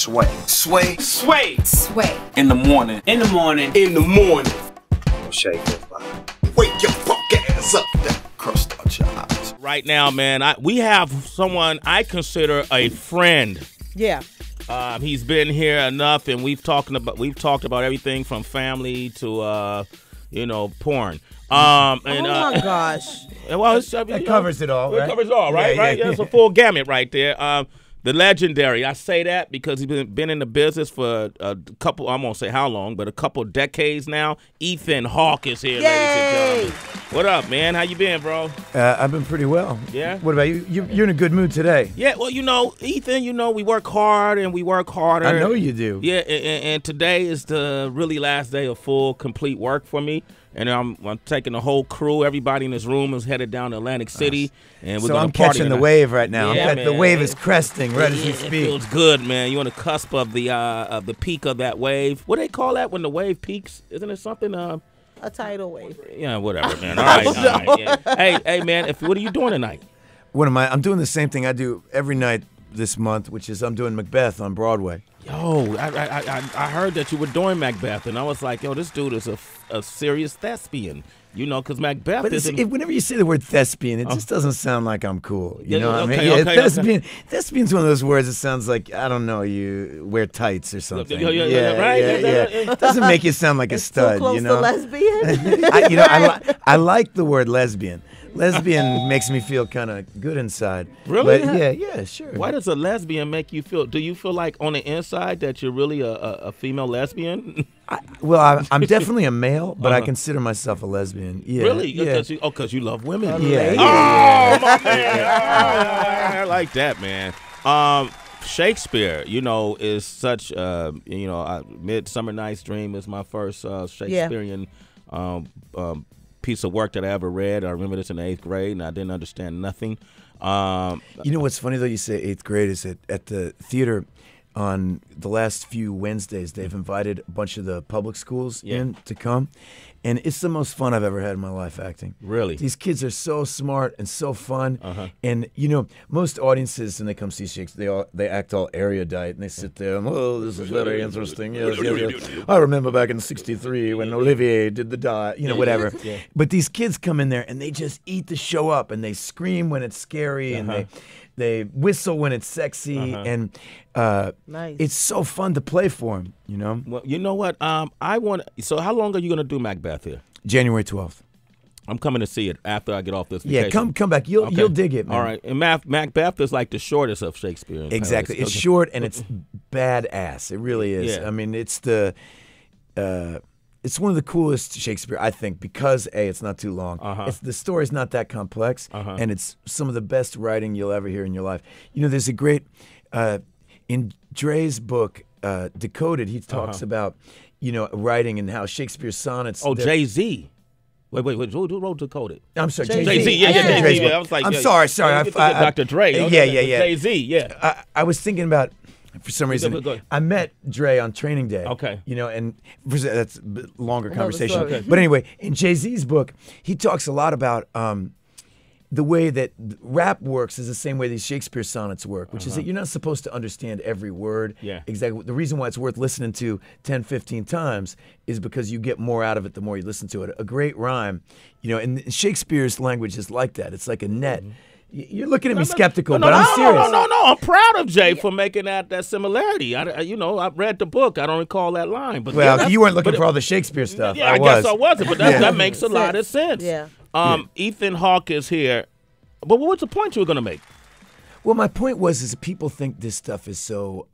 Sway. Sway. Sway. Sway. In the morning. In the morning. In the morning. Shake your body. Wake your fuck ass up. Crust out your eyes. Right now, man, we have someone I consider a friend. Yeah. He's been here enough, and we've talked about everything from family to porn. Oh my gosh. Well, that covers it all, right? It covers it all, right? Yeah, it's a full gamut right there. The legendary, I say that because he's been in the business for a couple, I won't say how long, but a couple decades now. Ethan Hawke is here, ladies and gentlemen. What up, man? How you been, bro? I've been pretty well. Yeah? What about you? You're in a good mood today. Yeah, well, Ethan, we work hard and we work harder. I know you do. Yeah, and today is the really last day of full, complete work for me. And I'm taking the whole crew. Everybody in this room is headed down to Atlantic City, and we're going to party. I'm catching the wave right now. Yeah, the wave is cresting right as we speak. It feels good, man. You're on the cusp of the peak of that wave. What do they call that when the wave peaks? Isn't it something? A tidal wave. Yeah, whatever, man. All right, all right. Yeah. Hey, man. What are you doing tonight? What am I? I'm doing the same thing I do every night this month, which is I'm doing MacBeth on Broadway. Yo, I heard that you were doing MacBeth, and I was like, yo, this dude is a serious thespian. Because MacBeth isn't... Whenever you say the word thespian, it just doesn't sound like I'm cool. You know what I mean? Okay. Thespian's one of those words that sounds like, I don't know, you wear tights or something. Right? It doesn't make you sound like a stud. Too close to lesbian? I like the word lesbian. Lesbian makes me feel kind of good inside. Really? But yeah, sure. Why does a lesbian make you feel? Do you feel like on the inside that you're really a female lesbian? I'm definitely a male, but I consider myself a lesbian. Yeah. Really? Yeah. Because you love women. Yeah. Oh, my man. I like that, man. Shakespeare, is such, Midsummer Night's Dream is my first Shakespearean piece of work that I ever read. I remember this in the 8th grade, and I didn't understand nothing. What's funny, though, you say 8th grade, is that at the theater on the last few Wednesdays, they've invited a bunch of the public schools in to come, and it's the most fun I've ever had in my life acting. Really? These kids are so smart and so fun, and most audiences, when they come see Shakespeare, they act all erudite, and they sit there and, this is very interesting. Yes. I remember back in '63 when Olivier did the whatever. Yeah. But these kids come in there and they just eat the show up, and they scream when it's scary, and they whistle when it's sexy, and nice. It's so fun to play for them, Well, you know what? So how long are you going to do MacBeth here? January 12th. I'm coming to see it after I get off this vacation. Yeah, come back. You'll dig it, man. All right. And Macbeth is like the shortest of Shakespeare. Exactly. It's short and it's badass. It really is. Yeah. I mean, it's it's one of the coolest Shakespeare, I think, because it's not too long. The story's not that complex, and it's some of the best writing you'll ever hear in your life. There's a great in Dre's book, Decoded. He talks about writing and how Shakespeare's sonnets. Oh, Jay-Z. Wait, who wrote Decoded? I'm sorry, Jay-Z. Yeah. I was like, I'm sorry. Dr. Dre. Yeah. Jay-Z. Yeah. I was thinking about. For some reason, I met Dre on training day. Okay. And that's a longer conversation. Okay. But anyway, in Jay-Z's book, he talks a lot about the way that rap works is the same way these Shakespeare sonnets work, which is that you're not supposed to understand every word. Yeah. Exactly. The reason why it's worth listening to 10, 15 times is because you get more out of it the more you listen to it. A great rhyme, and Shakespeare's language is like that. It's like a net. You're looking at me skeptical, but I'm serious. No. I'm proud of Jay for making that similarity. I've read the book. I don't recall that line. But you weren't looking for all the Shakespeare stuff. Yeah, I guess I wasn't, but that makes a lot of sense. Yeah. Ethan Hawke is here. But what's the point you were going to make? Well, my point is that people think this stuff is so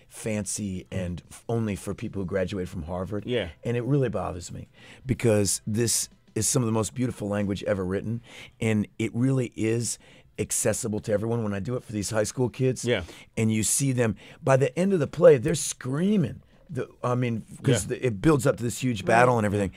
fancy and only for people who graduate from Harvard. Yeah. And it really bothers me because this is some of the most beautiful language ever written, and it really is accessible to everyone. When I do it for these high school kids, and you see them, by the end of the play, they're screaming. Because it builds up to this huge battle and everything.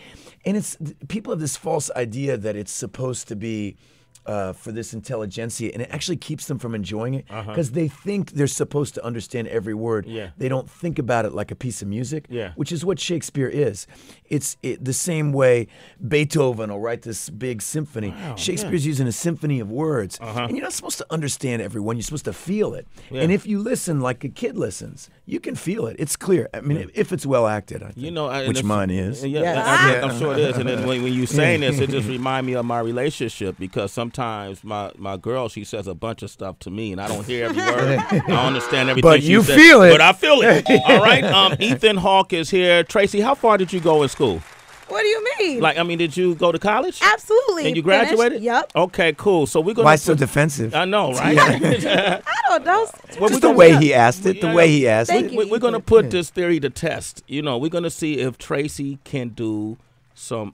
And people have this false idea that it's supposed to be for this intelligentsia, and it actually keeps them from enjoying it because they think they're supposed to understand every word. Yeah. They don't think about it like a piece of music, Yeah. which is what Shakespeare is. It's the same way Beethoven will write this big symphony. Wow, Shakespeare's using a symphony of words, and you're not supposed to understand everyone. You're supposed to feel it. Yeah. And if you listen like a kid listens, you can feel it. It's clear. I mean, if it's well acted, I think, You know, which mine is. Yeah, I'm sure it is. And then when you saying this, it just remind me of my relationship because sometimes my girl, she says a bunch of stuff to me, and I don't hear every word. I don't understand everything. But she you says, feel it. But I feel it. All right. Ethan Hawke is here. Tracy, how far did you go in school? What do you mean? Like, I mean, did you go to college? Absolutely. And you graduated? Finished. Yep. Okay, cool. So we're gonna. Why so defensive? I know, right? I don't know. Just the way he asked it. The way he asked Thank it. you. We're going to put this theory to test. You know, we're going to see if Tracy can do some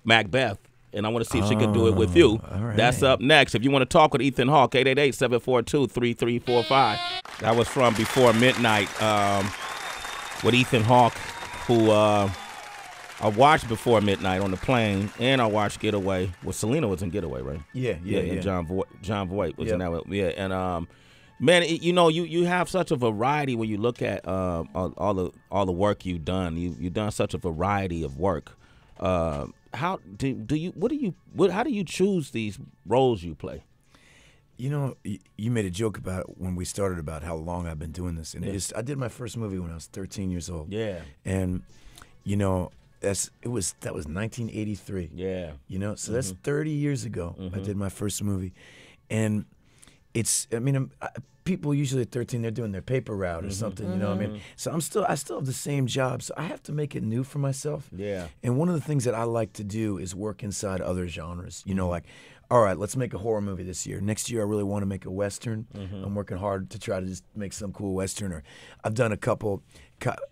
Macbeth, and I want to see if she can do it with you. all right. That's up next. If you want to talk with Ethan Hawke, 888-742-3345. That was from Before Midnight with Ethan Hawke, who I watched Before Midnight on the plane, and I watched Getaway. Well, Selena was in Getaway, right? Yeah. And John Voight was in Yep. that one. Yeah, and man, you know, you have such a variety when you look at all the work you've done. You've done such a variety of work. How do you choose these roles you play? You know, you made a joke about it when we started about how long I've been doing this, and I did my first movie when I was 13 years old. Yeah, and you know, that was 1983. yeah. You know, so that's 30 years ago. I did my first movie, and people usually at 13 they're doing their paper route or something. You know what I mean? So I still have the same job, so I have to make it new for myself. Yeah. And one of the things that I like to do is work inside other genres. You know, like, all right, let's make a horror movie this year. Next year, I really want to make a Western. I'm working hard to try to just make some cool Western. Or I've done a couple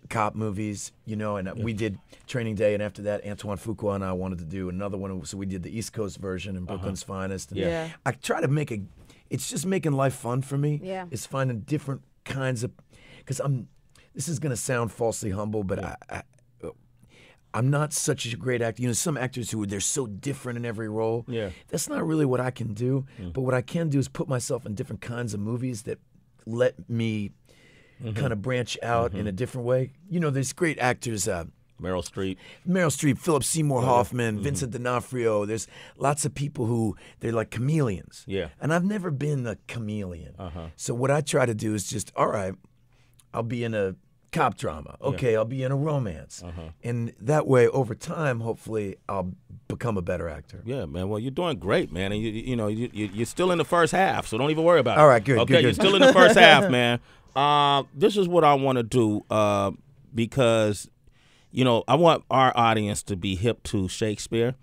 cop movies, you know, and we did Training Day, and after that, Antoine Fuqua and I wanted to do another one. So we did the East Coast version and Brooklyn's Finest. And Yeah. I try to make it's just making life fun for me. Yeah. It's finding different kinds of, because this is going to sound falsely humble, but I'm not such a great actor. You know, some actors they're so different in every role. Yeah. That's not really what I can do. But what I can do is put myself in different kinds of movies that let me kind of branch out in a different way. You know, there's great actors. Meryl Streep, Philip Seymour Hoffman, Vincent D'Onofrio. There's lots of people who they're like chameleons. Yeah. And I've never been a chameleon. So what I try to do is just, all right, I'll be in a cop drama. Okay, I'll be in a romance. And that way, over time, hopefully, I'll become a better actor. Yeah, man. Well, you're doing great, man. And you're still in the first half, so don't even worry about it. All right, good. Okay, you're still in the first half, man. This is what I want to do because, you know, I want our audience to be hip to Shakespeare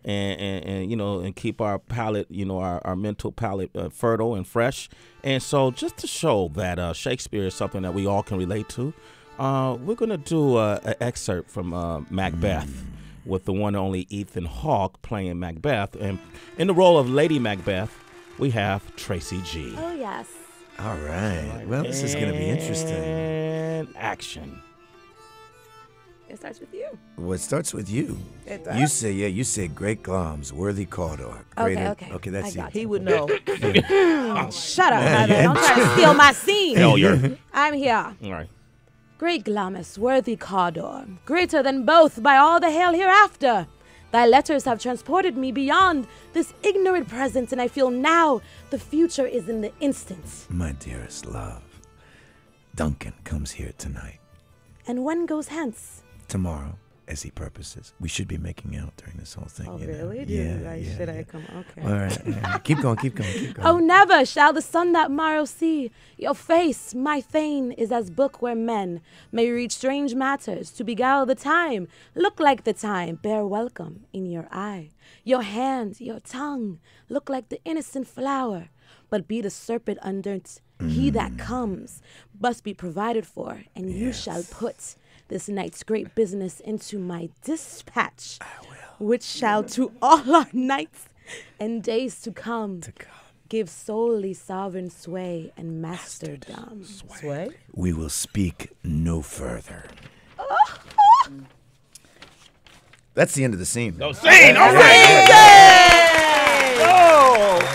and you know, and keep our palate, you know, our mental palate fertile and fresh. And so just to show that Shakespeare is something that we all can relate to, we're going to do an excerpt from Macbeth with the one and only Ethan Hawke playing Macbeth. And in the role of Lady Macbeth, we have Tracy G. Oh, yes. All right. Well, this is going to be interesting. And action. It starts with you. Well, it starts with you. It does? You say great gloms, worthy Cawdor. Okay, that's I you. got He would know. Shut up, Mother. Don't try to steal my scene. Failure. I'm here. All right. Great Glamis, worthy Cawdor, greater than both by all the hail hereafter. Thy letters have transported me beyond this ignorant present, and I feel now the future is in the instant. My dearest love, Duncan comes here tonight. And when goes hence? Tomorrow, as he purposes. We should be making out during this whole thing. Oh, you know? really? Should I come? Okay. All right. Yeah. Keep going. Oh, never shall the sun that morrow see your face, my fane, is as book where men may read strange matters to beguile the time. Look like the time, bear welcome in your eye. Your hand, your tongue, look like the innocent flower, but be the serpent under't. He that comes must be provided for, and you shall put this night's great business into my dispatch, which shall to all our nights and days to come give solely sovereign sway and masterdom. Sway? We will speak no further. That's the end of the scene. No scene. All right.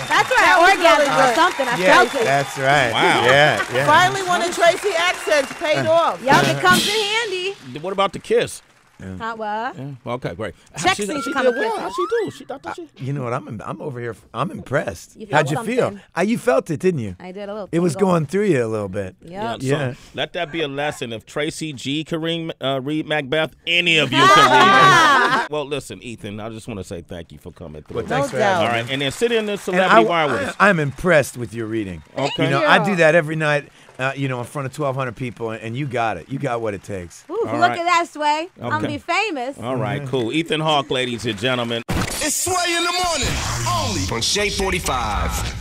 That's where I orgasmed or something. I felt it. That's right. Wow. Yeah. Finally, one of Tracy accents paid off. Yup, it comes in handy. What about the kiss? Huh, what? Yeah. Okay, great. Checks She need to did come and well. kiss How'd her. she do? She thought that she... You know what? I'm over here. I'm impressed. You felt How'd you feel? something. You felt it, didn't you? I did a little. It was going through you a little bit. Yep. Yeah. So let that be a lesson. If Tracy G can read Macbeth, any of you can read it. Well, listen, Ethan, I just want to say thank you for coming through. Well, thanks for doubt. having All me. right, and then sit in the celebrity wire with us. I'm impressed with your reading. Okay. You know, I do that every night, in front of 1,200 people, and you got it. You got what it takes. Ooh, All look right. at that, Sway. I'm Okay. gonna be famous. All right, cool. Ethan Hawke, ladies and gentlemen. It's Sway in the morning. Only on Shade 45.